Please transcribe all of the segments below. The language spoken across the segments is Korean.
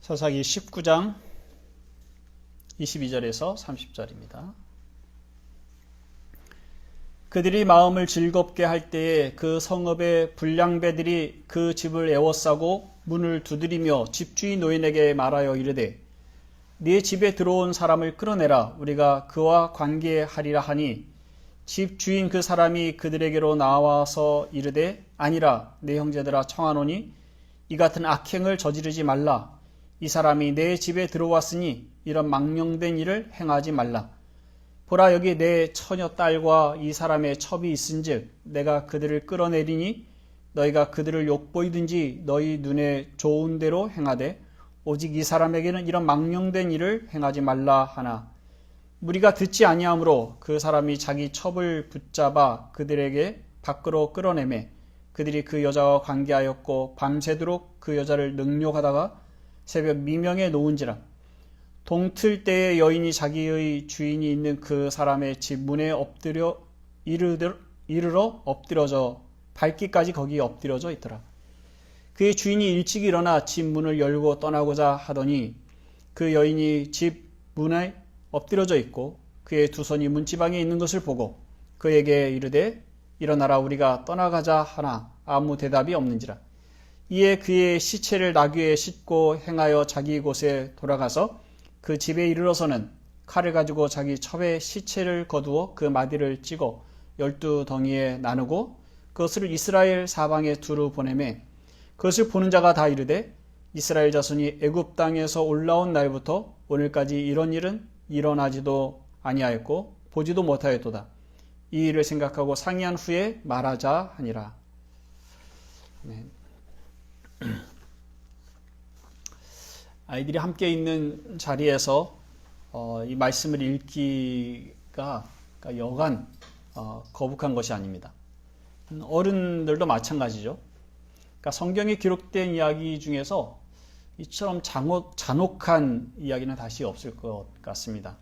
사사기 19장 22절에서 30절입니다. 그들이 마음을 즐겁게 할 때에 그 성읍의 불량배들이 그 집을 에워싸고 문을 두드리며 집주인 노인에게 말하여 이르되 네 집에 들어온 사람을 끌어내라 우리가 그와 관계하리라 하니 집주인 그 사람이 그들에게로 나와서 이르되 아니라 내 형제들아 청하노니 이 같은 악행을 저지르지 말라. 이 사람이 내 집에 들어왔으니 이런 망령된 일을 행하지 말라. 보라 여기 내 처녀 딸과 이 사람의 첩이 있은즉 내가 그들을 끌어내리니 너희가 그들을 욕보이든지 너희 눈에 좋은 대로 행하되 오직 이 사람에게는 이런 망령된 일을 행하지 말라 하나 무리가 듣지 아니하므로 그 사람이 자기 첩을 붙잡아 그들에게 밖으로 끌어내매 그들이 그 여자와 관계하였고 밤새도록 그 여자를 능욕하다가 새벽 미명에 놓은지라 동틀 때에 여인이 자기의 주인이 있는 그 사람의 집 문에 이르러 엎드려져 밟기까지 거기 엎드려져 있더라. 그의 주인이 일찍 일어나 집 문을 열고 떠나고자 하더니 그 여인이 집 문에 엎드려져 있고 그의 두 손이 문지방에 있는 것을 보고 그에게 이르되 일어나라 우리가 떠나가자 하나 아무 대답이 없는지라. 이에 그의 시체를 나귀에 싣고 행하여 자기 곳에 돌아가서 그 집에 이르러서는 칼을 가지고 자기 첩의 시체를 거두어 그 마디를 찍어 12덩이에 나누고 그것을 이스라엘 사방에 두루 보내매 그것을 보는 자가 다 이르되 이스라엘 자손이 애굽 땅에서 올라온 날부터 오늘까지 이런 일은 일어나지도 아니하였고 보지도 못하였도다. 이 일을 생각하고 상의한 후에 말하자 하니라. 아멘. 아이들이 함께 있는 자리에서 이 말씀을 읽기가 여간 거북한 것이 아닙니다. 어른들도 마찬가지죠. 그러니까 성경에 기록된 이야기 중에서 이처럼 잔혹한 이야기는 다시 없을 것 같습니다.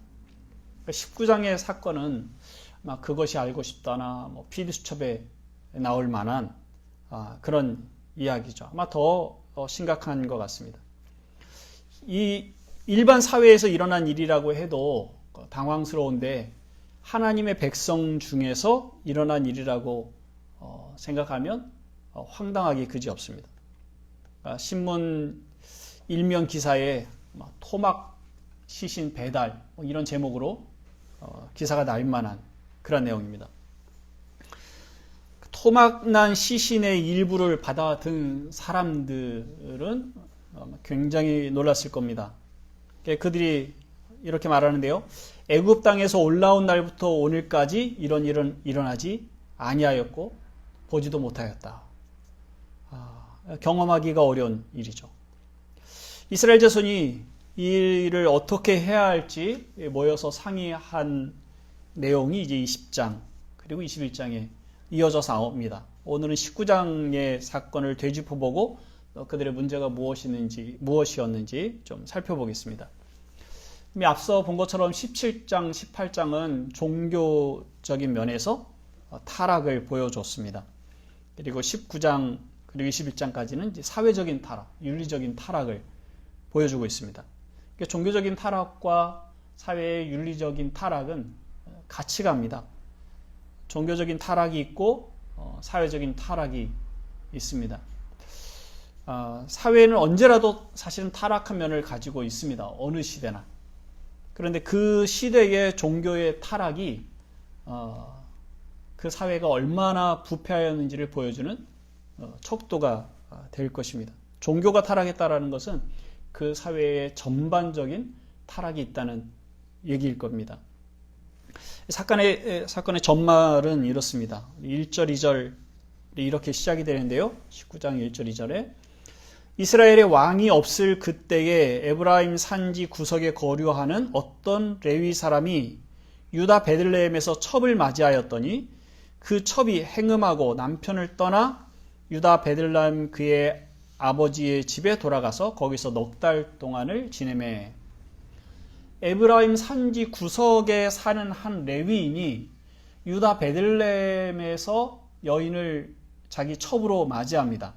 19장의 사건은 아마 그것이 알고 싶다나 PD수첩에 나올 만한 그런 이야기죠. 아마 더 심각한 것 같습니다. 이 일반 사회에서 일어난 일이라고 해도 당황스러운데 하나님의 백성 중에서 일어난 일이라고 생각하면 황당하기 그지없습니다. 신문 일면 기사에 토막 시신 배달 이런 제목으로 기사가 날 만한 그런 내용입니다. 토막난 시신의 일부를 받아든 사람들은 굉장히 놀랐을 겁니다. 그들이 이렇게 말하는데요. 애굽 땅에서 올라온 날부터 오늘까지 이런 일은 일어나지 아니하였고 보지도 못하였다. 경험하기가 어려운 일이죠. 이스라엘 자손이 이 일을 어떻게 해야 할지 모여서 상의한 내용이 이제 20장 그리고 21장에 이어져서 나옵니다. 오늘은 19장의 사건을 되짚어보고 그들의 문제가 무엇이었는지 좀 살펴보겠습니다. 앞서 본 것처럼 17장, 18장은 종교적인 면에서 타락을 보여줬습니다. 그리고 19장 그리고 21장까지는 이제 사회적인 타락, 윤리적인 타락을 보여주고 있습니다. 종교적인 타락과 사회의 윤리적인 타락은 같이 갑니다. 종교적인 타락이 있고 사회적인 타락이 있습니다. 사회는 언제라도 사실은 타락한 면을 가지고 있습니다. 어느 시대나. 그런데 그 시대의 종교의 타락이 그 사회가 얼마나 부패하였는지를 보여주는 척도가 될 것입니다. 종교가 타락했다는 것은 그 사회의 전반적인 타락이 있다는 얘기일 겁니다. 사건의 전말은 이렇습니다. 1절, 2절이 이렇게 시작이 되는데요. 19장 1절, 2절에 이스라엘의 왕이 없을 그때에 에브라임 산지 구석에 거류하는 어떤 레위 사람이 유다 베들레헴에서 첩을 맞이하였더니 그 첩이 행음하고 남편을 떠나 유다 베들레헴 그의 아버지의 집에 돌아가서 거기서 넉 달 동안을 지내매 에브라임 산지 구석에 사는 한 레위인이 유다 베들레헴에서 여인을 자기 첩으로 맞이합니다.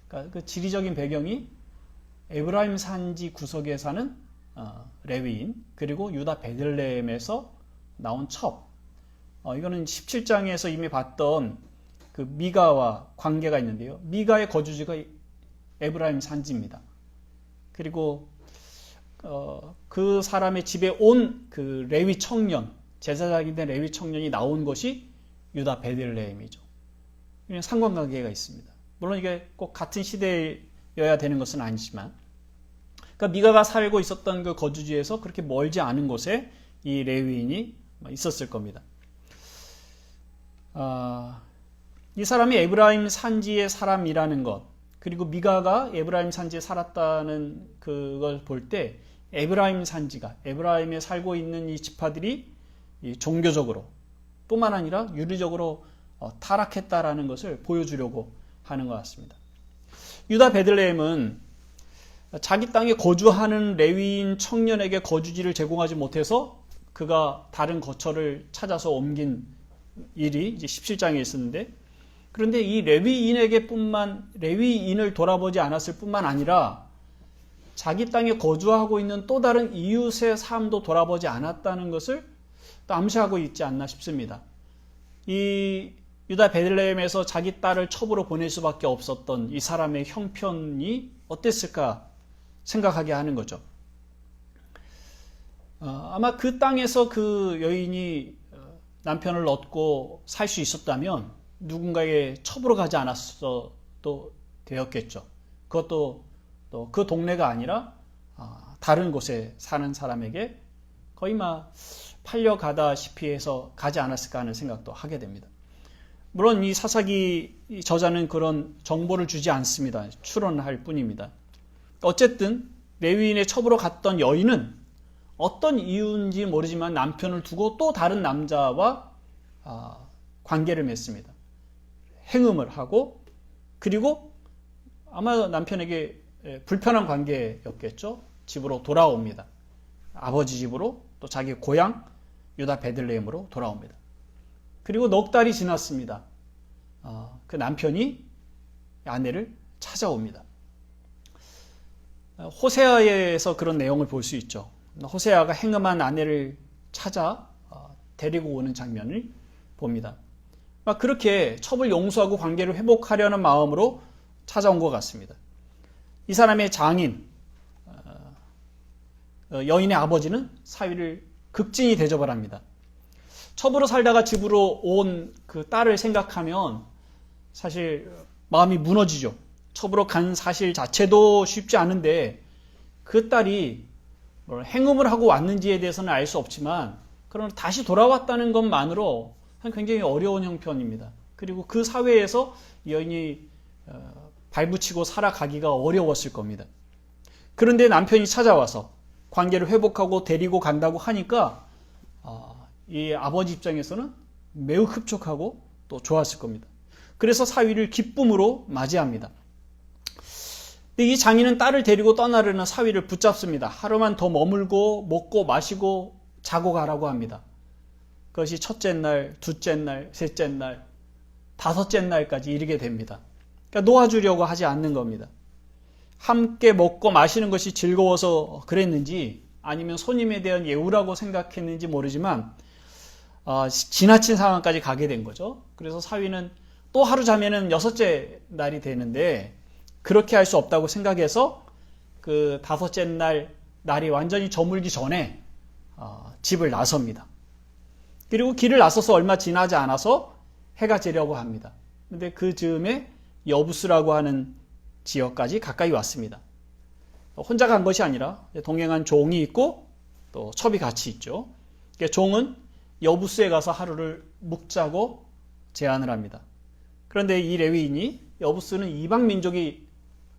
그러니까 그 지리적인 배경이 에브라임 산지 구석에 사는 레위인, 그리고 유다 베들레헴에서 나온 첩. 이거는 17장에서 이미 봤던 그 미가와 관계가 있는데요. 미가의 거주지가 에브라임 산지입니다. 그리고 그 사람의 집에 온 그 레위 청년, 제사장이 된 레위 청년이 나온 것이 유다 베들레헴이죠. 그냥 상관관계가 있습니다. 물론 이게 꼭 같은 시대여야 되는 것은 아니지만, 그러니까 미가가 살고 있었던 그 거주지에서 그렇게 멀지 않은 곳에 이 레위인이 있었을 겁니다. 이 사람이 에브라임 산지의 사람이라는 것, 그리고 미가가 에브라임 산지에 살았다는 그걸 볼 때 에브라임 산지가, 에브라임에 살고 있는 이 지파들이 이 종교적으로 뿐만 아니라 윤리적으로 타락했다라는 것을 보여주려고 하는 것 같습니다. 유다 베들레헴은 자기 땅에 거주하는 레위인 청년에게 거주지를 제공하지 못해서 그가 다른 거처를 찾아서 옮긴 일이 이제 17장에 있었는데, 그런데 이 레위인을 돌아보지 않았을 뿐만 아니라 자기 땅에 거주하고 있는 또 다른 이웃의 삶도 돌아보지 않았다는 것을 또 암시하고 있지 않나 싶습니다. 이 유다 베들레헴에서 자기 딸을 첩으로 보낼 수밖에 없었던 이 사람의 형편이 어땠을까 생각하게 하는 거죠. 아마 그 땅에서 그 여인이 남편을 얻고 살 수 있었다면 누군가의 첩으로 가지 않았어도 되었겠죠. 그것도 또 그 동네가 아니라 다른 곳에 사는 사람에게 거의 막 팔려가다시피 해서 가지 않았을까 하는 생각도 하게 됩니다. 물론 이 사사기 저자는 그런 정보를 주지 않습니다. 추론할 뿐입니다. 어쨌든 레위인의 첩으로 갔던 여인은 어떤 이유인지 모르지만 남편을 두고 또 다른 남자와 관계를 맺습니다. 행음을 하고, 그리고 아마 남편에게 불편한 관계였겠죠. 집으로 돌아옵니다. 아버지 집으로, 또 자기 고향 유다 베들레헴으로 돌아옵니다. 그리고 넉 달이 지났습니다. 그 남편이 아내를 찾아옵니다. 호세아에서 그런 내용을 볼 수 있죠. 호세아가 행음한 아내를 찾아 데리고 오는 장면을 봅니다. 그렇게 첩을 용서하고 관계를 회복하려는 마음으로 찾아온 것 같습니다. 이 사람의 장인, 여인의 아버지는 사위를 극진히 대접을 합니다. 첩으로 살다가 집으로 온 그 딸을 생각하면 사실 마음이 무너지죠. 첩으로 간 사실 자체도 쉽지 않은데 그 딸이 행음을 하고 왔는지에 대해서는 알 수 없지만, 그러나 다시 돌아왔다는 것만으로 굉장히 어려운 형편입니다. 그리고 그 사회에서 여인이 발붙이고 살아가기가 어려웠을 겁니다. 그런데 남편이 찾아와서 관계를 회복하고 데리고 간다고 하니까 이 아버지 입장에서는 매우 흡족하고 또 좋았을 겁니다. 그래서 사위를 기쁨으로 맞이합니다. 이 장인은 딸을 데리고 떠나려는 사위를 붙잡습니다. 하루만 더 머물고 먹고 마시고 자고 가라고 합니다. 그것이 첫째 날, 둘째 날, 셋째 날, 다섯째 날까지 이르게 됩니다. 그러니까 놓아주려고 하지 않는 겁니다. 함께 먹고 마시는 것이 즐거워서 그랬는지 아니면 손님에 대한 예우라고 생각했는지 모르지만 지나친 상황까지 가게 된 거죠. 그래서 사위는 또 하루 자면은 여섯째 날이 되는데 그렇게 할 수 없다고 생각해서 그 다섯째 날이 완전히 저물기 전에 집을 나섭니다. 그리고 길을 나서서 얼마 지나지 않아서 해가 지려고 합니다. 근데 그 즈음에 여부스라고 하는 지역까지 가까이 왔습니다. 혼자 간 것이 아니라 동행한 종이 있고 또 첩이 같이 있죠. 종은 여부스에 가서 하루를 묵자고 제안을 합니다. 그런데 이 레위인이 여부스는 이방 민족이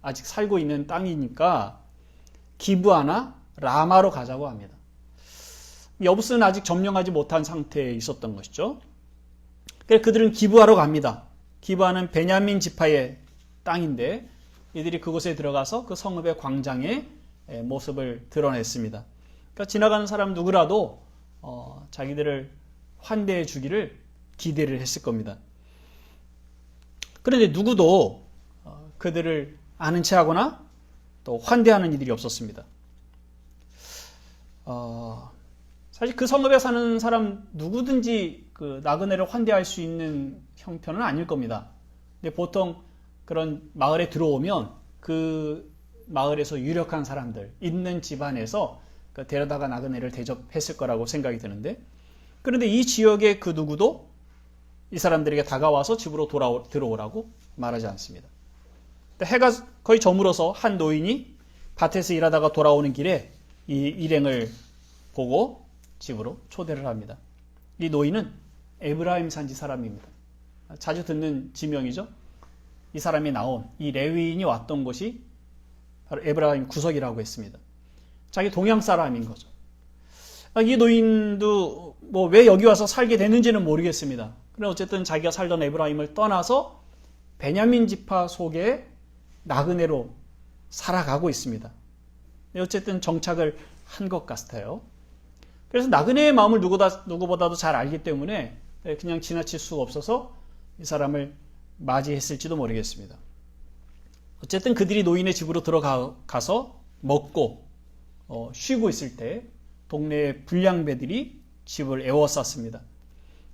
아직 살고 있는 땅이니까 기브아나 라마로 가자고 합니다. 여부스는 아직 점령하지 못한 상태에 있었던 것이죠. 그래서 그들은 기브아로 갑니다. 기브아는 베냐민 지파의 땅인데 이들이 그곳에 들어가서 그 성읍의 광장의 모습을 드러냈습니다. 그러니까 지나가는 사람 누구라도 자기들을 환대해 주기를 기대를 했을 겁니다. 그런데 누구도 그들을 아는 체하거나 또 환대하는 이들이 없었습니다. 사실 그 성읍에 사는 사람 누구든지 그 나그네를 환대할 수 있는 형편은 아닐 겁니다. 근데 보통 그런 마을에 들어오면 그 마을에서 유력한 사람들, 있는 집안에서 데려다가 나그네를 대접했을 거라고 생각이 드는데, 그런데 이 지역의 그 누구도 이 사람들에게 다가와서 집으로 들어오라고 말하지 않습니다. 해가 거의 저물어서 한 노인이 밭에서 일하다가 돌아오는 길에 이 일행을 보고 집으로 초대를 합니다. 이 노인은 에브라임 산지 사람입니다. 자주 듣는 지명이죠. 이 사람이 나온, 이 레위인이 왔던 곳이 바로 에브라임 구석이라고 했습니다. 자기 동양 사람인 거죠. 이 노인도 뭐 왜 여기 와서 살게 됐는지는 모르겠습니다. 그런데 어쨌든 자기가 살던 에브라임을 떠나서 베냐민 지파 속에 나그네로 살아가고 있습니다. 어쨌든 정착을 한 것 같아요. 그래서 나그네의 마음을 누구보다도 잘 알기 때문에 그냥 지나칠 수가 없어서 이 사람을 맞이했을지도 모르겠습니다. 어쨌든 그들이 노인의 집으로 들어가서 먹고 쉬고 있을 때 동네의 불량배들이 집을 에워쌌습니다.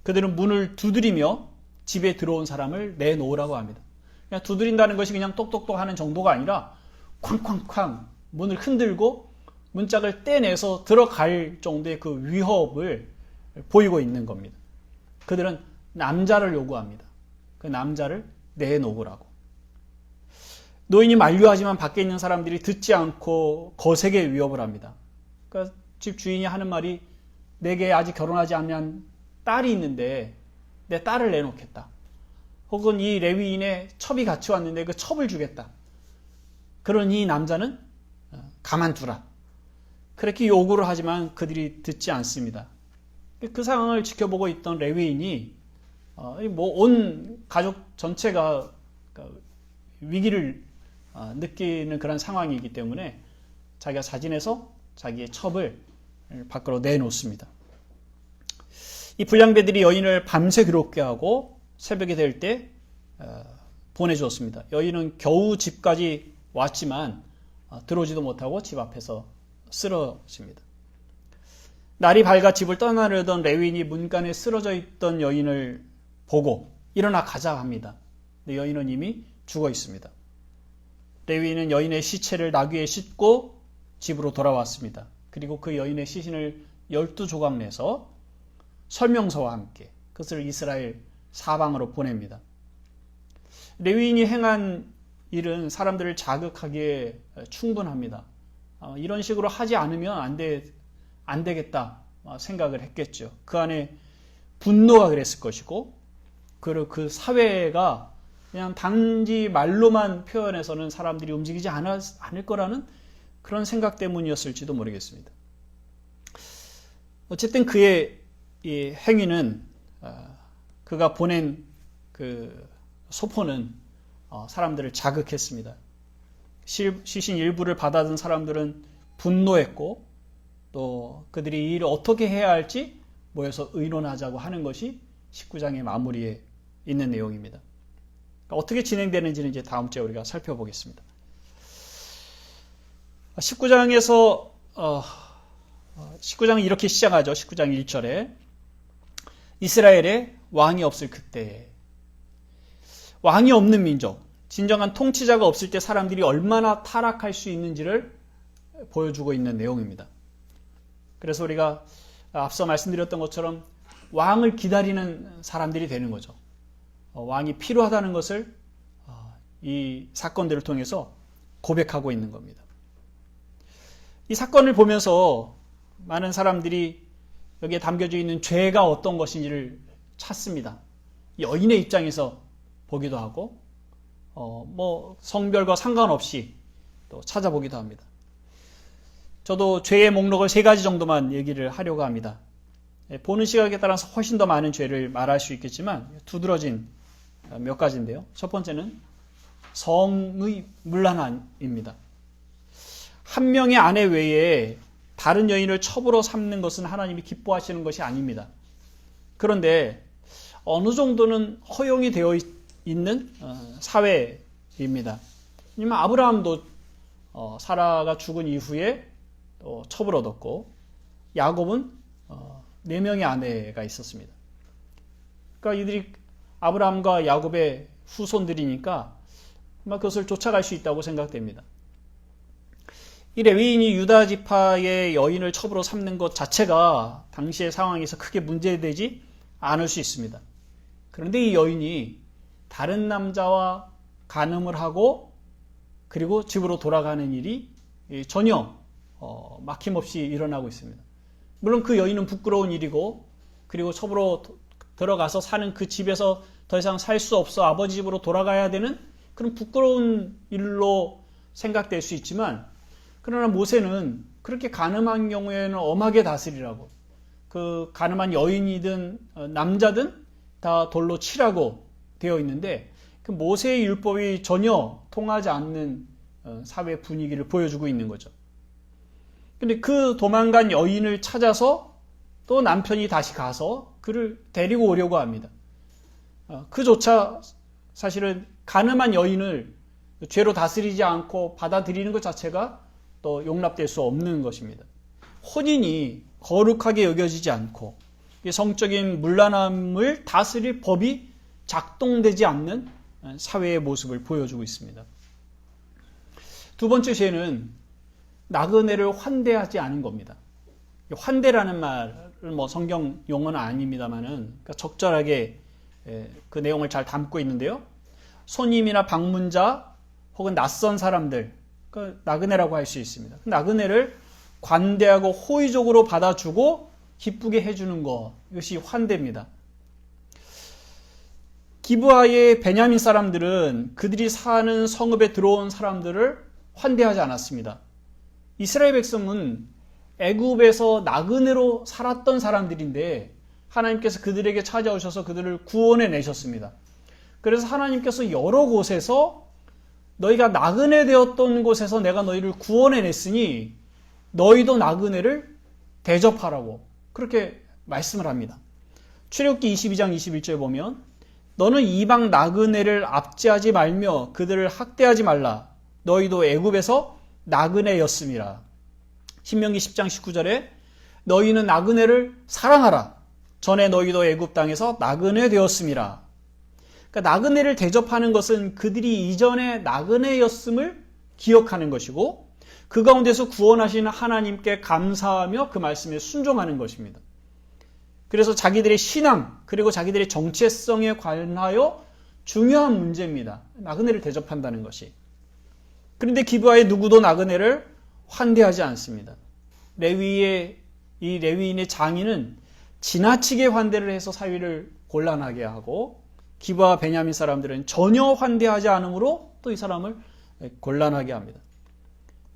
그들은 문을 두드리며 집에 들어온 사람을 내놓으라고 합니다. 그냥 두드린다는 것이 그냥 똑똑똑 하는 정도가 아니라 쾅쾅쾅 문을 흔들고 문짝을 떼내서 들어갈 정도의 그 위협을 보이고 있는 겁니다. 그들은 남자를 요구합니다. 그 남자를 내놓으라고. 노인이 만류하지만 밖에 있는 사람들이 듣지 않고 거세게 위협을 합니다. 그러니까 집 주인이 하는 말이, 내게 아직 결혼하지 않은 딸이 있는데 내 딸을 내놓겠다. 혹은 이 레위인의 첩이 같이 왔는데 그 첩을 주겠다. 그러니 이 남자는 가만두라. 그렇게 요구를 하지만 그들이 듣지 않습니다. 그 상황을 지켜보고 있던 레위인이 온 가족 전체가 위기를 느끼는 그런 상황이기 때문에 자기가 자진해서 자기의 첩을 밖으로 내놓습니다. 이 불량배들이 여인을 밤새 괴롭게 하고 새벽이 될 때 보내주었습니다. 여인은 겨우 집까지 왔지만 들어오지도 못하고 집 앞에서 쓰러집니다. 날이 밝아 집을 떠나려던 레위인이 문간에 쓰러져 있던 여인을 보고 일어나 가자 합니다. 근데 여인은 이미 죽어 있습니다. 레위인은 여인의 시체를 나귀에 싣고 집으로 돌아왔습니다. 그리고 그 여인의 시신을 12조각 내서 설명서와 함께 그것을 이스라엘 사방으로 보냅니다. 레위인이 행한 일은 사람들을 자극하기에 충분합니다. 이런 식으로 하지 않으면 안 되겠다 생각을 했겠죠. 그 안에 분노가 그랬을 것이고, 그리고 그 사회가 그냥 단지 말로만 표현해서는 사람들이 움직이지 않을 거라는 그런 생각 때문이었을지도 모르겠습니다. 어쨌든 그의 이 행위는, 그가 보낸 그 소포는 사람들을 자극했습니다. 시신 일부를 받아든 사람들은 분노했고, 또 그들이 이 일을 어떻게 해야 할지 모여서 의논하자고 하는 것이 19장의 마무리에 있는 내용입니다. 어떻게 진행되는지는 이제 다음 주에 우리가 살펴보겠습니다. 19장은 이렇게 시작하죠. 19장 1절에 이스라엘에 왕이 없을 그때에, 왕이 없는 민족, 진정한 통치자가 없을 때 사람들이 얼마나 타락할 수 있는지를 보여주고 있는 내용입니다. 그래서 우리가 앞서 말씀드렸던 것처럼 왕을 기다리는 사람들이 되는 거죠. 왕이 필요하다는 것을 이 사건들을 통해서 고백하고 있는 겁니다. 이 사건을 보면서 많은 사람들이 여기에 담겨져 있는 죄가 어떤 것인지를 찾습니다. 여인의 입장에서 보기도 하고, 성별과 상관없이 또 찾아보기도 합니다. 저도 죄의 목록을 3가지 정도만 얘기를 하려고 합니다. 보는 시각에 따라서 훨씬 더 많은 죄를 말할 수 있겠지만 두드러진 몇 가지인데요. 첫 번째는 성의 문란함입니다. 한 명의 아내 외에 다른 여인을 첩으로 삼는 것은 하나님이 기뻐하시는 것이 아닙니다. 그런데 어느 정도는 허용이 되어 있는 사회입니다. 왜냐하면 아브라함도 사라가 죽은 이후에 첩을 얻었고, 야곱은 4명의 아내가 있었습니다. 그러니까 이들이 아브라함과 야곱의 후손들이니까 아마 그것을 쫓아갈 수 있다고 생각됩니다. 이 레위인이 유다 지파의 여인을 첩으로 삼는 것 자체가 당시의 상황에서 크게 문제되지 않을 수 있습니다. 그런데 이 여인이 다른 남자와 간음을 하고 그리고 집으로 돌아가는 일이 전혀 막힘없이 일어나고 있습니다. 물론 그 여인은 부끄러운 일이고, 그리고 첩으로 들어가서 사는 그 집에서 더 이상 살 수 없어 아버지 집으로 돌아가야 되는 그런 부끄러운 일로 생각될 수 있지만, 그러나 모세는 그렇게 간음한 경우에는 엄하게 다스리라고, 그 간음한 여인이든 남자든 다 돌로 치라고 되어 있는데, 그 모세의 율법이 전혀 통하지 않는 사회 분위기를 보여주고 있는 거죠. 근데 그 도망간 여인을 찾아서 또 남편이 다시 가서 그를 데리고 오려고 합니다. 그조차 사실은 간음한 여인을 죄로 다스리지 않고 받아들이는 것 자체가 또 용납될 수 없는 것입니다. 혼인이 거룩하게 여겨지지 않고 성적인 문란함을 다스릴 법이 작동되지 않는 사회의 모습을 보여주고 있습니다. 두 번째 죄는 나그네를 환대하지 않은 겁니다. 환대라는 말은 성경 용어는 아닙니다만은 그러니까 적절하게 그 내용을 잘 담고 있는데요. 손님이나 방문자 혹은 낯선 사람들, 그 나그네라고 할 수 있습니다. 나그네를 관대하고 호의적으로 받아주고 기쁘게 해주는 것, 이것이 환대입니다. 기브아의 베냐민 사람들은 그들이 사는 성읍에 들어온 사람들을 환대하지 않았습니다. 이스라엘 백성은 애굽에서 나그네로 살았던 사람들인데 하나님께서 그들에게 찾아오셔서 그들을 구원해 내셨습니다. 그래서 하나님께서 여러 곳에서 너희가 나그네 되었던 곳에서 내가 너희를 구원해 냈으니 너희도 나그네를 대접하라고 그렇게 말씀을 합니다. 출애굽기 22장 21절에 보면 너는 이방 나그네를 압제하지 말며 그들을 학대하지 말라. 너희도 애굽에서 나그네였음이라. 신명기 10장 19절에 너희는 나그네를 사랑하라. 전에 너희도 애굽 땅에서 나그네 되었음이라. 그러니까 나그네를 대접하는 것은 그들이 이전에 나그네였음을 기억하는 것이고 그 가운데서 구원하시는 하나님께 감사하며 그 말씀에 순종하는 것입니다. 그래서 자기들의 신앙 그리고 자기들의 정체성에 관하여 중요한 문제입니다. 나그네를 대접한다는 것이. 그런데 기브아의 누구도 나그네를 환대하지 않습니다. 이 레위인의 장인은 지나치게 환대를 해서 사위를 곤란하게 하고 기브아 베냐민 사람들은 전혀 환대하지 않으므로 또 이 사람을 곤란하게 합니다.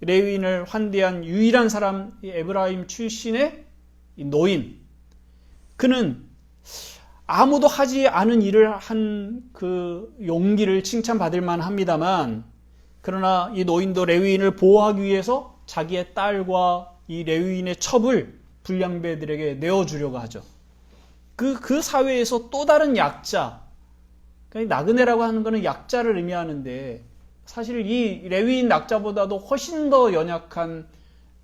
레위인을 환대한 유일한 사람 에브라임 출신의 노인, 그는 아무도 하지 않은 일을 한 그 용기를 칭찬받을 만합니다만, 그러나 이 노인도 레위인을 보호하기 위해서 자기의 딸과 이 레위인의 첩을 불량배들에게 내어주려고 하죠. 그 사회에서 또 다른 약자, 그러니까 나그네라고 하는 것은 약자를 의미하는데 사실 이 레위인 약자보다도 훨씬 더 연약한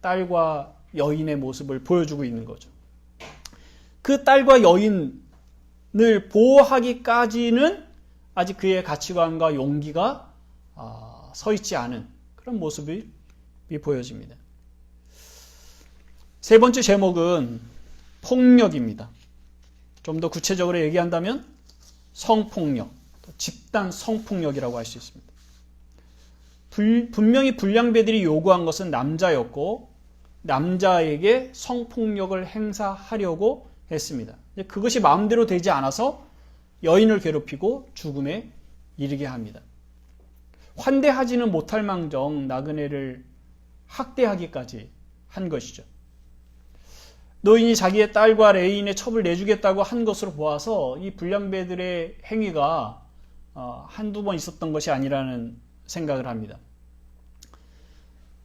딸과 여인의 모습을 보여주고 있는 거죠. 그 딸과 여인을 보호하기까지는 아직 그의 가치관과 용기가 서 있지 않은 그런 모습이 보여집니다. 세 번째 제목은 폭력입니다. 좀 더 구체적으로 얘기한다면 성폭력, 집단 성폭력이라고 할 수 있습니다. 분명히 불량배들이 요구한 것은 남자였고 남자에게 성폭력을 행사하려고 했습니다. 그것이 마음대로 되지 않아서 여인을 괴롭히고 죽음에 이르게 합니다. 환대하지는 못할 망정 나그네를 학대하기까지 한 것이죠. 노인이 자기의 딸과 레위인의 첩을 내주겠다고 한 것으로 보아서 이 불량배들의 행위가 한두 번 있었던 것이 아니라는 생각을 합니다.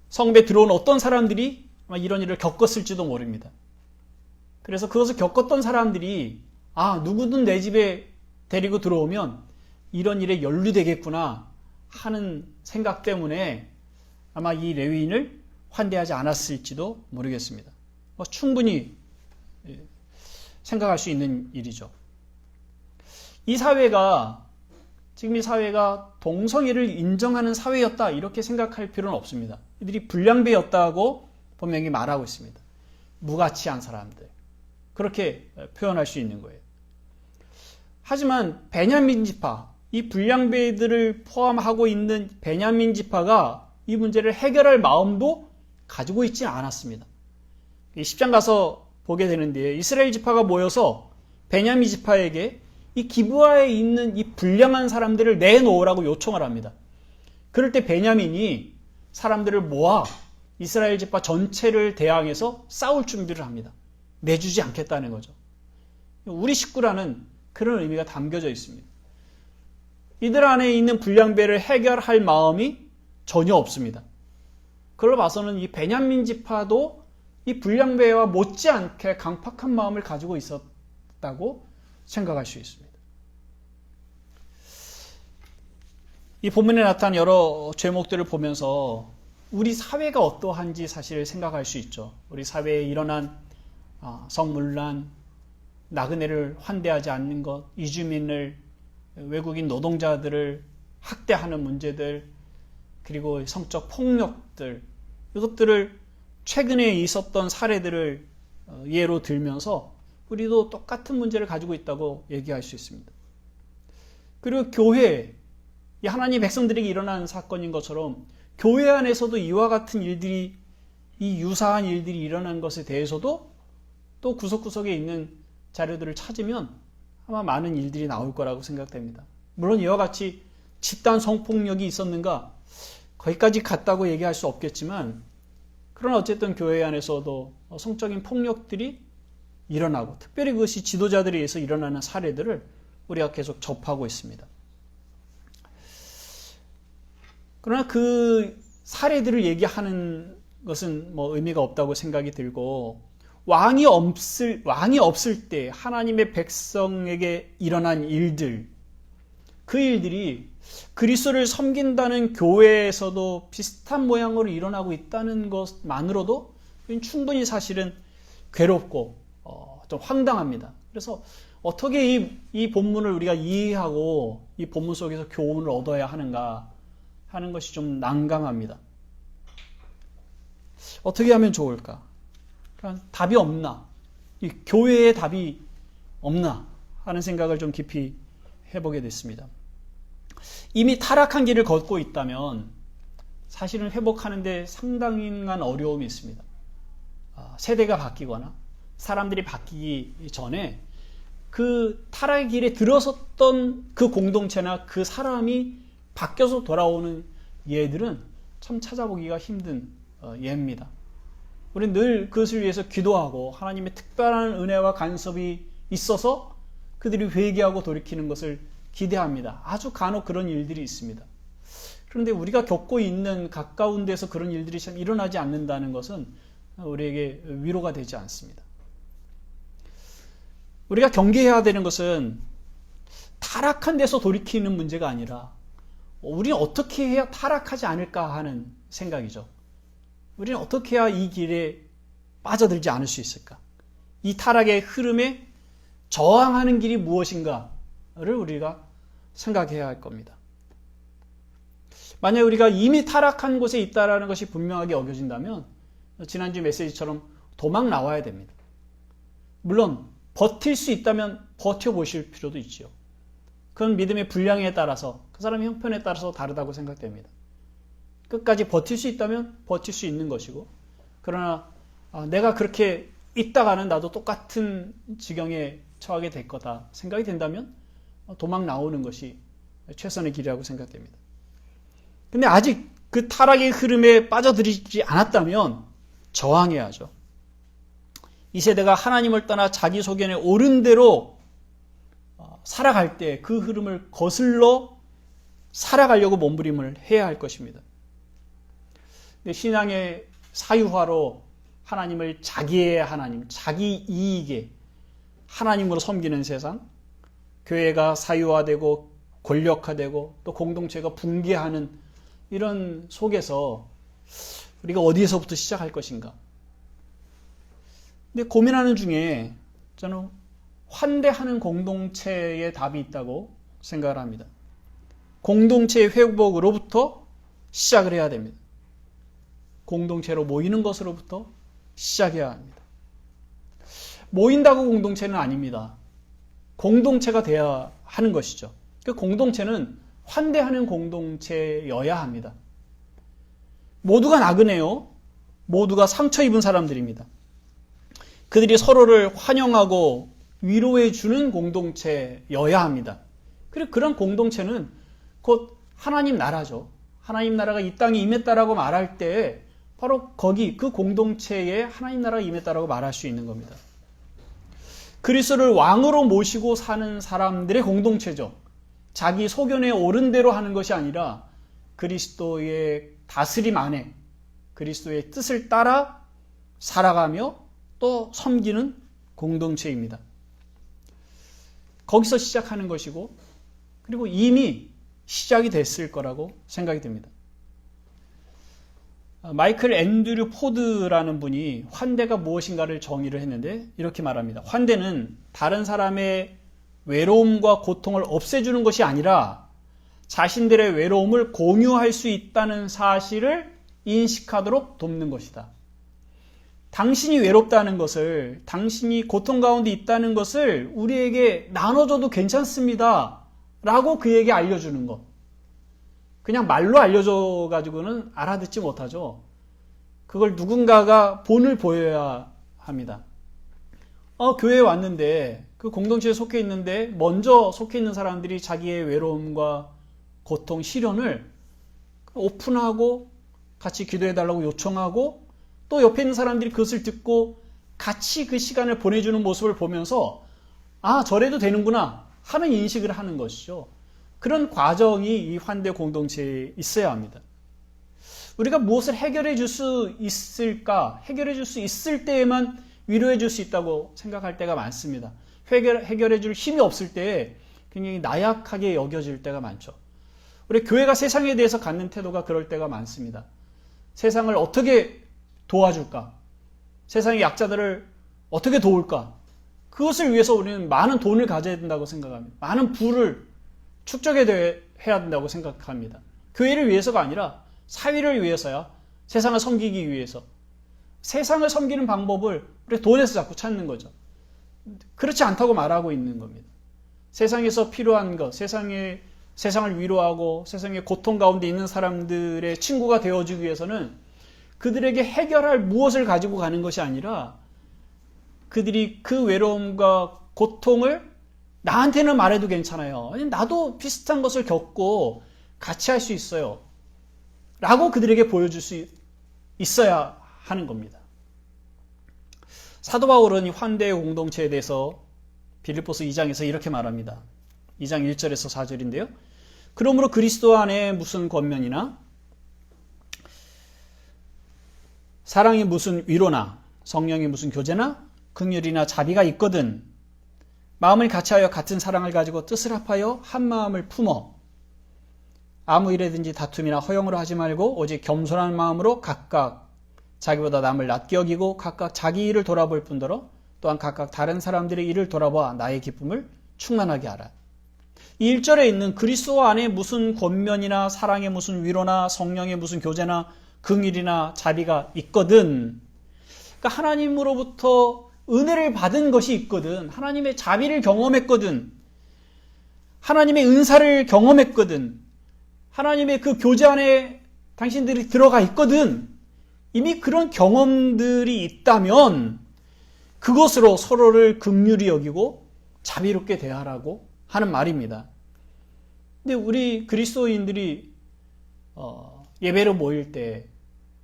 성읍에 들어온 어떤 사람들이 이런 일을 겪었을지도 모릅니다. 그래서 그것을 겪었던 사람들이 누구든 내 집에 데리고 들어오면 이런 일에 연루되겠구나 하는 생각 때문에 아마 이 레위인을 환대하지 않았을지도 모르겠습니다. 충분히 생각할 수 있는 일이죠. 지금 이 사회가 동성애를 인정하는 사회였다 이렇게 생각할 필요는 없습니다. 이들이 불량배였다고 분명히 말하고 있습니다. 무가치한 사람들. 그렇게 표현할 수 있는 거예요. 하지만 베냐민 지파, 이 불량배들을 포함하고 있는 베냐민 지파가 이 문제를 해결할 마음도 가지고 있지 않았습니다. 10장 가서 보게 되는데 이스라엘 지파가 모여서 베냐민 지파에게 이 기브아에 있는 이 불량한 사람들을 내놓으라고 요청을 합니다. 그럴 때 베냐민이 사람들을 모아 이스라엘 지파 전체를 대항해서 싸울 준비를 합니다. 내주지 않겠다는 거죠. 우리 식구라는 그런 의미가 담겨져 있습니다. 이들 안에 있는 불량배를 해결할 마음이 전혀 없습니다. 그걸 봐서는 이 베냐민 지파도 이 불량배와 못지않게 강팍한 마음을 가지고 있었다고 생각할 수 있습니다. 이 본문에 나타난 여러 죄목들을 보면서 우리 사회가 어떠한지 사실 생각할 수 있죠. 우리 사회에 일어난 성문란, 나그네를 환대하지 않는 것, 이주민을, 외국인 노동자들을 학대하는 문제들, 그리고 성적 폭력들, 이것들을 최근에 있었던 사례들을 예로 들면서 우리도 똑같은 문제를 가지고 있다고 얘기할 수 있습니다. 그리고 교회, 이 하나님 백성들에게 일어난 사건인 것처럼 교회 안에서도 이와 같은 일들이, 이 유사한 일들이 일어난 것에 대해서도 또 구석구석에 있는 자료들을 찾으면 아마 많은 일들이 나올 거라고 생각됩니다. 물론 이와 같이 집단 성폭력이 있었는가 거기까지 갔다고 얘기할 수 없겠지만, 그러나 어쨌든 교회 안에서도 성적인 폭력들이 일어나고 특별히 그것이 지도자들에 의해서 일어나는 사례들을 우리가 계속 접하고 있습니다. 그러나 그 사례들을 얘기하는 것은 의미가 없다고 생각이 들고, 왕이 없을 때 하나님의 백성에게 일어난 일들, 그 일들이 그리스도를 섬긴다는 교회에서도 비슷한 모양으로 일어나고 있다는 것만으로도 충분히 사실은 괴롭고 좀 황당합니다. 그래서 어떻게 이 본문을 우리가 이해하고 이 본문 속에서 교훈을 얻어야 하는가 하는 것이 좀 난감합니다. 어떻게 하면 좋을까? 그러니까 답이 없나? 이 교회에 답이 없나? 하는 생각을 좀 깊이 해보게 됐습니다. 이미 타락한 길을 걷고 있다면 사실은 회복하는데 상당한 어려움이 있습니다. 세대가 바뀌거나 사람들이 바뀌기 전에 그 타락의 길에 들어섰던 그 공동체나 그 사람이 바뀌어서 돌아오는 예들은 참 찾아보기가 힘든 예입니다. 우리는 늘 그것을 위해서 기도하고 하나님의 특별한 은혜와 간섭이 있어서 그들이 회개하고 돌이키는 것을 기대합니다. 아주 간혹 그런 일들이 있습니다. 그런데 우리가 겪고 있는 가까운 데서 그런 일들이 참 일어나지 않는다는 것은 우리에게 위로가 되지 않습니다. 우리가 경계해야 되는 것은 타락한 데서 돌이키는 문제가 아니라 우리는 어떻게 해야 타락하지 않을까 하는 생각이죠. 우리는 어떻게 해야 이 길에 빠져들지 않을 수 있을까? 이 타락의 흐름에 저항하는 길이 무엇인가를 우리가 생각해야 할 겁니다. 만약 우리가 이미 타락한 곳에 있다는 것이 분명하게 여겨진다면 지난주 메시지처럼 도망 나와야 됩니다. 물론 버틸 수 있다면 버텨보실 필요도 있죠. 그건 믿음의 분량에 따라서 그 사람의 형편에 따라서 다르다고 생각됩니다. 끝까지 버틸 수 있다면 버틸 수 있는 것이고, 그러나 내가 그렇게 있다가는 나도 똑같은 지경에 처하게 될 거다 생각이 된다면 도망 나오는 것이 최선의 길이라고 생각됩니다. 근데 아직 그 타락의 흐름에 빠져들이지 않았다면 저항해야죠. 이 세대가 하나님을 떠나 자기 소견에 옳은 대로 살아갈 때 그 흐름을 거슬러 살아가려고 몸부림을 해야 할 것입니다. 근데 신앙의 사유화로 하나님을 자기의 하나님, 자기 이익에 하나님으로 섬기는 세상, 교회가 사유화되고 권력화되고 또 공동체가 붕괴하는 이런 속에서 우리가 어디에서부터 시작할 것인가? 근데 고민하는 중에 저는 환대하는 공동체의 답이 있다고 생각을 합니다. 공동체의 회복으로부터 시작을 해야 됩니다. 공동체로 모이는 것으로부터 시작해야 합니다. 모인다고 공동체는 아닙니다. 공동체가 돼야 하는 것이죠. 그 공동체는 환대하는 공동체여야 합니다. 모두가 나그네요. 모두가 상처 입은 사람들입니다. 그들이 서로를 환영하고 위로해 주는 공동체여야 합니다. 그리고 그런 공동체는 곧 하나님 나라죠. 하나님 나라가 이 땅에 임했다라고 말할 때 바로 거기 그 공동체에 하나님 나라가 임했다라고 말할 수 있는 겁니다. 그리스도를 왕으로 모시고 사는 사람들의 공동체죠. 자기 소견에 옳은 대로 하는 것이 아니라 그리스도의 다스림 안에 그리스도의 뜻을 따라 살아가며 또 섬기는 공동체입니다. 거기서 시작하는 것이고 그리고 이미 시작이 됐을 거라고 생각이 듭니다. 마이클 앤드류 포드라는 분이 환대가 무엇인가를 정의를 했는데 이렇게 말합니다. 환대는 다른 사람의 외로움과 고통을 없애주는 것이 아니라 자신들의 외로움을 공유할 수 있다는 사실을 인식하도록 돕는 것이다. 당신이 외롭다는 것을, 당신이 고통 가운데 있다는 것을 우리에게 나눠줘도 괜찮습니다. 라고 그에게 알려주는 것. 그냥 말로 알려줘가지고는 알아듣지 못하죠. 그걸 누군가가 본을 보여야 합니다. 교회에 왔는데, 그 공동체에 속해 있는데, 먼저 속해 있는 사람들이 자기의 외로움과 고통, 시련을 오픈하고 같이 기도해달라고 요청하고 또 옆에 있는 사람들이 그것을 듣고 같이 그 시간을 보내주는 모습을 보면서 저래도 되는구나 하는 인식을 하는 것이죠. 그런 과정이 이 환대 공동체에 있어야 합니다. 우리가 무엇을 해결해 줄 수 있을까? 해결해 줄 수 있을 때에만 위로해 줄 수 있다고 생각할 때가 많습니다. 해결해 줄 힘이 없을 때 굉장히 나약하게 여겨질 때가 많죠. 우리 교회가 세상에 대해서 갖는 태도가 그럴 때가 많습니다. 세상을 어떻게 도와줄까? 세상의 약자들을 어떻게 도울까? 그것을 위해서 우리는 많은 돈을 가져야 된다고 생각합니다. 많은 부를 축적해야 된다고 생각합니다. 교회를 위해서가 아니라 사회를 위해서야, 세상을 섬기기 위해서. 세상을 섬기는 방법을 우리 돈에서 자꾸 찾는 거죠. 그렇지 않다고 말하고 있는 겁니다. 세상에서 필요한 것, 세상을 위로하고 세상의 고통 가운데 있는 사람들의 친구가 되어주기 위해서는 그들에게 해결할 무엇을 가지고 가는 것이 아니라 그들이 그 외로움과 고통을 나한테는 말해도 괜찮아요. 아니, 나도 비슷한 것을 겪고 같이 할 수 있어요. 라고 그들에게 보여줄 수 있어야 하는 겁니다. 사도 바울은 이 환대의 공동체에 대해서 빌립보서 2장에서 이렇게 말합니다. 2장 1절에서 4절인데요. 그러므로 그리스도 안에 무슨 권면이나 사랑이 무슨 위로나 성령이 무슨 교제나 긍휼이나 자비가 있거든 마음을 같이하여 같은 사랑을 가지고 뜻을 합하여 한 마음을 품어 아무 일에든지 다툼이나 허용으로 하지 말고 오직 겸손한 마음으로 각각 자기보다 남을 낮게 여기고 각각 자기 일을 돌아볼 뿐더러 또한 각각 다른 사람들의 일을 돌아봐 나의 기쁨을 충만하게 하라. 이 1절에 있는 그리스도 안에 무슨 권면이나 사랑의 무슨 위로나 성령의 무슨 교제나 긍휼이나 자비가 있거든. 그러니까 하나님으로부터 은혜를 받은 것이 있거든. 하나님의 자비를 경험했거든. 하나님의 은사를 경험했거든. 하나님의 그 교제 안에 당신들이 들어가 있거든. 이미 그런 경험들이 있다면 그것으로 서로를 긍휼히 여기고 자비롭게 대하라고 하는 말입니다. 근데 우리 그리스도인들이 예배로 모일 때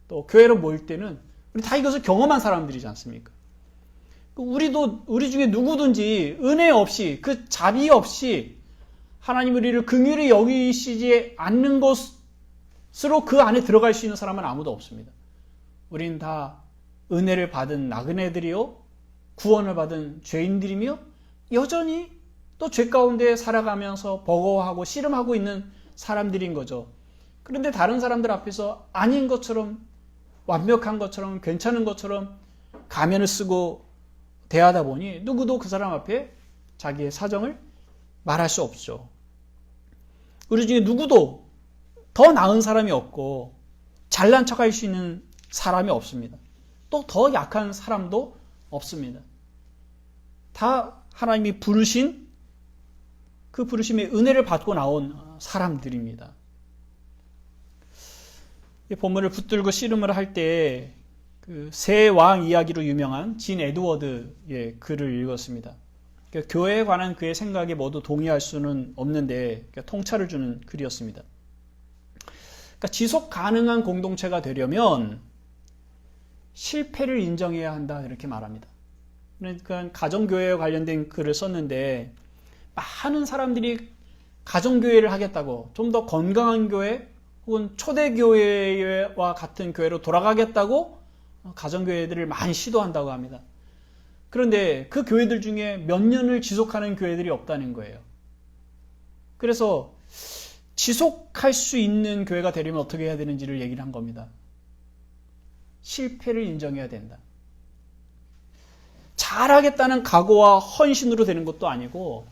또 교회로 모일 때는 우리 다 이것을 경험한 사람들이지 않습니까? 우리 중에 누구든지 은혜 없이 그 자비 없이 하나님 우리를 긍휼히 여기시지 않는 것으로 그 안에 들어갈 수 있는 사람은 아무도 없습니다. 우린 다 은혜를 받은 나그네들이요 구원을 받은 죄인들이며 여전히 또 죄 가운데 살아가면서 버거워하고 씨름하고 있는 사람들인 거죠. 그런데 다른 사람들 앞에서 아닌 것처럼 완벽한 것처럼 괜찮은 것처럼 가면을 쓰고 대하다 보니 누구도 그 사람 앞에 자기의 사정을 말할 수 없죠. 우리 중에 누구도 더 나은 사람이 없고 잘난 척할 수 있는 사람이 없습니다. 또 더 약한 사람도 없습니다. 다 하나님이 부르신 그 부르심의 은혜를 받고 나온 사람들입니다. 이 본문을 붙들고 씨름을 할 때 그 새 왕 이야기로 유명한 진 에드워드의 글을 읽었습니다. 그러니까 교회에 관한 그의 생각에 모두 동의할 수는 없는데 그러니까 통찰을 주는 글이었습니다. 그러니까 지속 가능한 공동체가 되려면 실패를 인정해야 한다 이렇게 말합니다. 그러니까 가정교회에 관련된 글을 썼는데 많은 사람들이 가정교회를 하겠다고 좀 더 건강한 교회 혹은 초대교회와 같은 교회로 돌아가겠다고 가정교회들을 많이 시도한다고 합니다. 그런데 그 교회들 중에 몇 년을 지속하는 교회들이 없다는 거예요. 그래서 지속할 수 있는 교회가 되려면 어떻게 해야 되는지를 얘기를 한 겁니다. 실패를 인정해야 된다. 잘하겠다는 각오와 헌신으로 되는 것도 아니고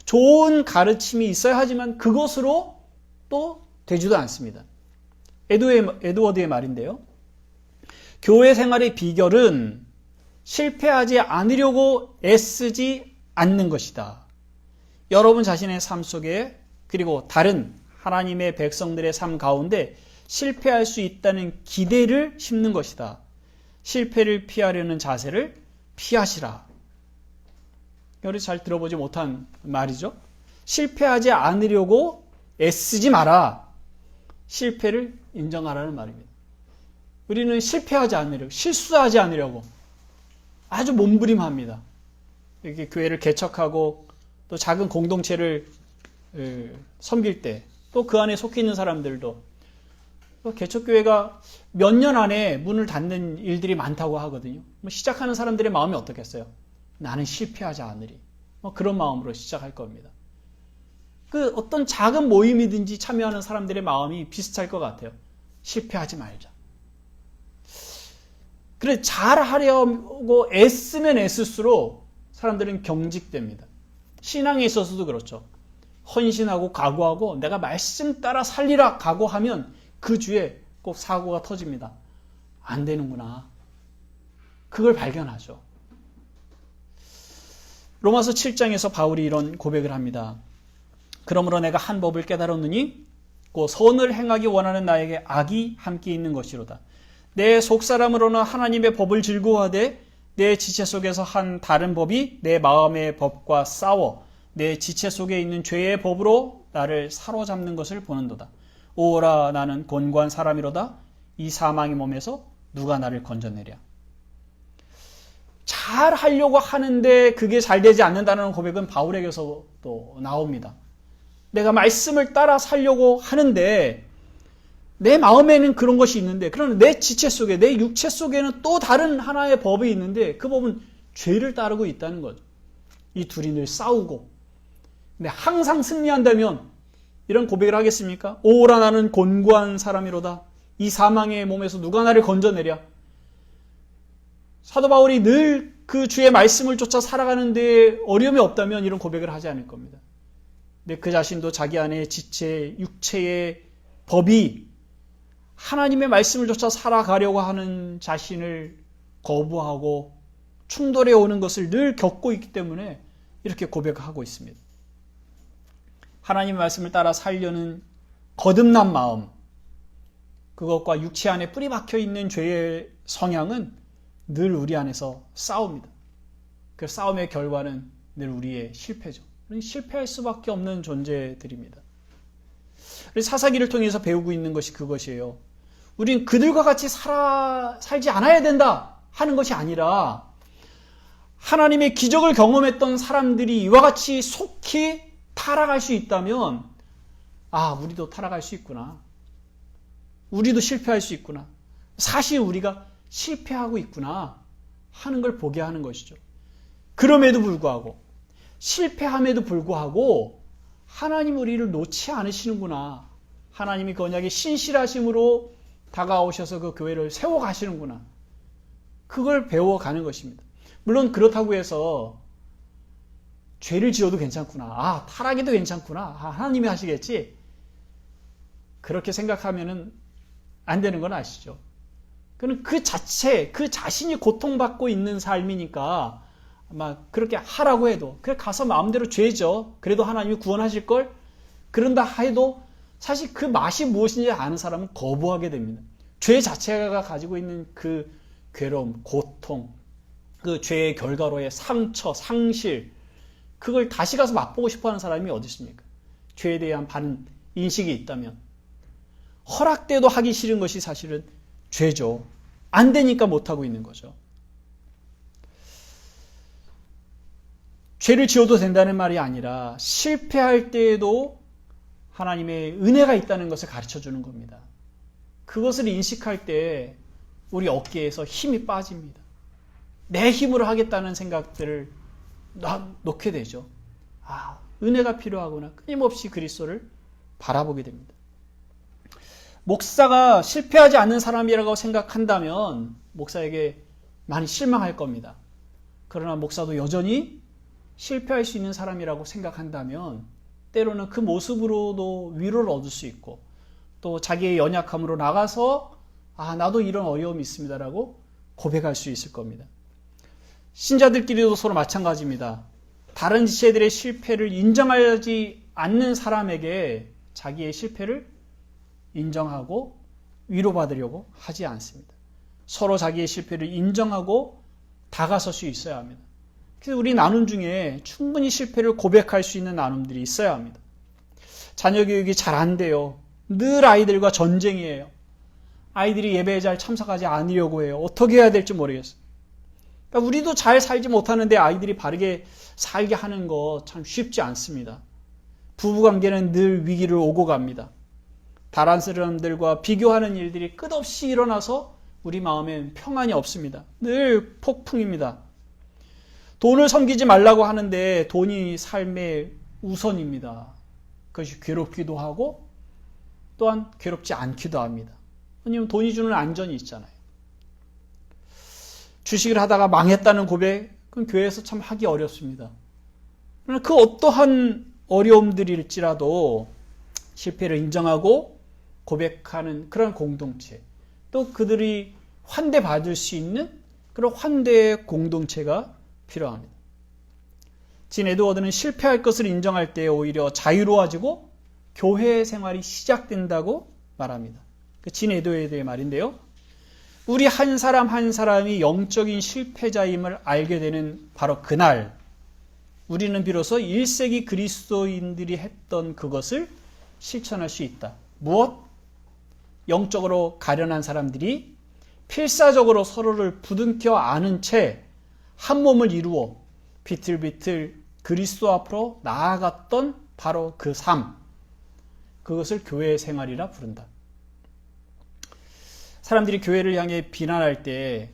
좋은 가르침이 있어야 하지만 그것으로 또 되지도 않습니다. 에드워드의 말인데요. 교회 생활의 비결은 실패하지 않으려고 애쓰지 않는 것이다. 여러분 자신의 삶 속에 그리고 다른 하나님의 백성들의 삶 가운데 실패할 수 있다는 기대를 심는 것이다. 실패를 피하려는 자세를 피하시라. 우리 잘 들어보지 못한 말이죠. 실패하지 않으려고 애쓰지 마라. 실패를 인정하라는 말입니다. 우리는 실패하지 않으려고, 실수하지 않으려고 아주 몸부림합니다. 이렇게 교회를 개척하고 또 작은 공동체를 섬길 때 또 그 안에 속해 있는 사람들도 개척교회가 몇 년 안에 문을 닫는 일들이 많다고 하거든요. 시작하는 사람들의 마음이 어떻겠어요? 나는 실패하지 않으리. 그런 마음으로 시작할 겁니다. 그 어떤 작은 모임이든지 참여하는 사람들의 마음이 비슷할 것 같아요. 실패하지 말자. 그래, 잘하려고 애쓰면 애쓸수록 사람들은 경직됩니다. 신앙에 있어서도 그렇죠. 헌신하고 각오하고 내가 말씀 따라 살리라 각오하면 그 주에 꼭 사고가 터집니다. 안 되는구나. 그걸 발견하죠. 로마서 7장에서 바울이 이런 고백을 합니다. 그러므로 내가 한 법을 깨달았느니 곧 선을 행하기 원하는 나에게 악이 함께 있는 것이로다. 내 속사람으로는 하나님의 법을 즐거워하되 내 지체 속에서 한 다른 법이 내 마음의 법과 싸워 내 지체 속에 있는 죄의 법으로 나를 사로잡는 것을 보는도다. 오라 나는 곤고한 사람이로다. 이 사망의 몸에서 누가 나를 건져내랴. 잘 하려고 하는데 그게 잘 되지 않는다는 고백은 바울에게서 또 나옵니다. 내가 말씀을 따라 살려고 하는데 내 마음에는 그런 것이 있는데 그러나 내 지체 속에 내 육체 속에는 또 다른 하나의 법이 있는데 그 법은 죄를 따르고 있다는 거죠. 이 둘이 늘 싸우고 근데 항상 승리한다면 이런 고백을 하겠습니까? 오라 나는 곤고한 사람이로다. 이 사망의 몸에서 누가 나를 건져내랴. 사도 바울이 늘 그 주의 말씀을 쫓아 살아가는데 어려움이 없다면 이런 고백을 하지 않을 겁니다. 근데 그 자신도 자기 안에 지체, 육체의 법이 하나님의 말씀을 쫓아 살아가려고 하는 자신을 거부하고 충돌해 오는 것을 늘 겪고 있기 때문에 이렇게 고백하고 있습니다. 하나님의 말씀을 따라 살려는 거듭난 마음, 그것과 육체 안에 뿌리 박혀 있는 죄의 성향은 늘 우리 안에서 싸웁니다. 그 싸움의 결과는 늘 우리의 실패죠. 실패할 수밖에 없는 존재들입니다. 사사기를 통해서 배우고 있는 것이 그것이에요. 우린 그들과 같이 살지 않아야 된다 하는 것이 아니라 하나님의 기적을 경험했던 사람들이 이와 같이 속히 타락할 수 있다면 우리도 타락할 수 있구나. 우리도 실패할 수 있구나. 사실 우리가 실패하고 있구나 하는 걸 보게 하는 것이죠. 그럼에도 불구하고 실패함에도 불구하고 하나님 우리를 놓지 않으시는구나. 하나님이 그 언약의 신실하심으로 다가오셔서 그 교회를 세워가시는구나. 그걸 배워가는 것입니다. 물론 그렇다고 해서 죄를 지어도 괜찮구나. 타락해도 괜찮구나. 하나님이 하시겠지. 그렇게 생각하면은 안 되는 건 아시죠? 그는 그 자체, 그 자신이 고통받고 있는 삶이니까 아마 그렇게 하라고 해도 그래 가서 마음대로 죄죠. 그래도 하나님이 구원하실 걸. 그런다 해도 사실 그 맛이 무엇인지 아는 사람은 거부하게 됩니다. 죄 자체가 가지고 있는 그 괴로움, 고통, 그 죄의 결과로의 상처, 상실, 그걸 다시 가서 맛보고 싶어하는 사람이 어디 있습니까? 죄에 대한 바른 인식이 있다면 허락돼도 하기 싫은 것이 사실은 죄죠. 안 되니까 못하고 있는 거죠. 죄를 지어도 된다는 말이 아니라 실패할 때에도 하나님의 은혜가 있다는 것을 가르쳐 주는 겁니다. 그것을 인식할 때 우리 어깨에서 힘이 빠집니다. 내 힘으로 하겠다는 생각들을 놓게 되죠. 은혜가 필요하구나. 끊임없이 그리스도를 바라보게 됩니다. 목사가 실패하지 않는 사람이라고 생각한다면 목사에게 많이 실망할 겁니다. 그러나 목사도 여전히 실패할 수 있는 사람이라고 생각한다면 때로는 그 모습으로도 위로를 얻을 수 있고 또 자기의 연약함으로 나가서 나도 이런 어려움이 있습니다라고 고백할 수 있을 겁니다. 신자들끼리도 서로 마찬가지입니다. 다른 지체들의 실패를 인정하지 않는 사람에게 자기의 실패를 인정하고 위로받으려고 하지 않습니다. 서로 자기의 실패를 인정하고 다가설 수 있어야 합니다. 그래서 우리 나눔 중에 충분히 실패를 고백할 수 있는 나눔들이 있어야 합니다. 자녀 교육이 잘 안 돼요. 늘 아이들과 전쟁이에요. 아이들이 예배에 잘 참석하지 않으려고 해요. 어떻게 해야 될지 모르겠어요. 그러니까 우리도 잘 살지 못하는데 아이들이 바르게 살게 하는 거 참 쉽지 않습니다. 부부관계는 늘 위기를 오고 갑니다. 다른 사람들과 비교하는 일들이 끝없이 일어나서 우리 마음엔 평안이 없습니다. 늘 폭풍입니다. 돈을 섬기지 말라고 하는데 돈이 삶의 우선입니다. 그것이 괴롭기도 하고 또한 괴롭지 않기도 합니다. 왜냐하면 돈이 주는 안전이 있잖아요. 주식을 하다가 망했다는 고백은 교회에서 참 하기 어렵습니다. 그러나 그 어떠한 어려움들일지라도 실패를 인정하고 고백하는 그런 공동체, 또 그들이 환대받을 수 있는 그런 환대의 공동체가 필요합니다. 진 에드워드는 실패할 것을 인정할 때 오히려 자유로워지고 교회 생활이 시작된다고 말합니다. 진 에드워드의 말인데요. 우리 한 사람 한 사람이 영적인 실패자임을 알게 되는 바로 그날 우리는 비로소 1세기 그리스도인들이 했던 그것을 실천할 수 있다. 무엇? 영적으로 가련한 사람들이 필사적으로 서로를 부둥켜 안은 채 한 몸을 이루어 비틀비틀 그리스도 앞으로 나아갔던 바로 그 삶. 그것을 교회 생활이라 부른다. 사람들이 교회를 향해 비난할 때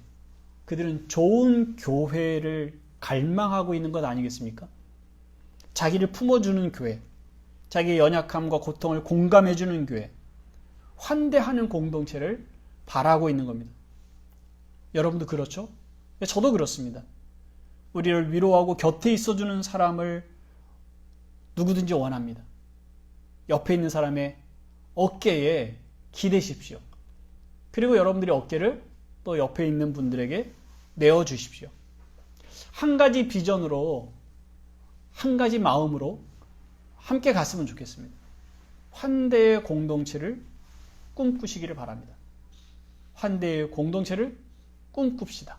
그들은 좋은 교회를 갈망하고 있는 것 아니겠습니까? 자기를 품어주는 교회, 자기의 연약함과 고통을 공감해주는 교회, 환대하는 공동체를 바라고 있는 겁니다. 여러분도 그렇죠? 저도 그렇습니다. 우리를 위로하고 곁에 있어주는 사람을 누구든지 원합니다. 옆에 있는 사람의 어깨에 기대십시오. 그리고 여러분들이 어깨를 또 옆에 있는 분들에게 내어주십시오. 한 가지 비전으로, 한 가지 마음으로 함께 갔으면 좋겠습니다. 환대의 공동체를 꿈꾸시기를 바랍니다. 환대의 공동체를 꿈꿉시다.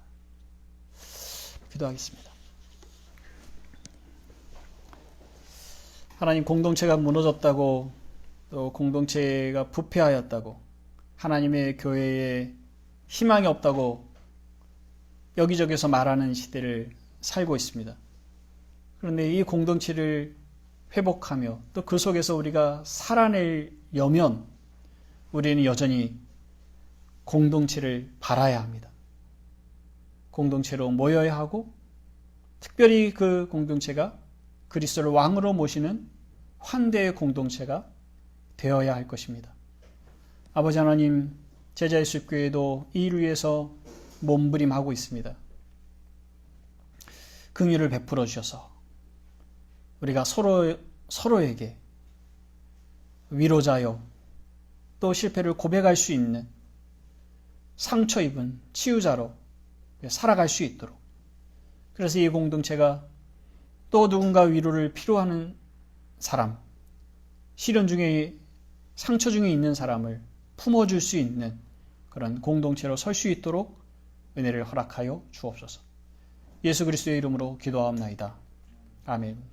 기도하겠습니다. 하나님, 공동체가 무너졌다고, 또 공동체가 부패하였다고, 하나님의 교회에 희망이 없다고 여기저기서 말하는 시대를 살고 있습니다. 그런데 이 공동체를 회복하며 또 그 속에서 우리가 살아내려면 우리는 여전히 공동체를 바라야 합니다. 공동체로 모여야 하고 특별히 그 공동체가 그리스도를 왕으로 모시는 환대의 공동체가 되어야 할 것입니다. 아버지 하나님, 제자예수교회도 이 일을 위해서 몸부림하고 있습니다. 긍휼을 베풀어 주셔서 우리가 서로에게 위로자요, 또 실패를 고백할 수 있는 상처 입은 치유자로 살아갈 수 있도록, 그래서 이 공동체가 또 누군가 위로를 필요하는 사람, 시련 중에 상처 중에 있는 사람을 품어줄 수 있는 그런 공동체로 설 수 있도록 은혜를 허락하여 주옵소서. 예수 그리스도의 이름으로 기도하옵나이다. 아멘.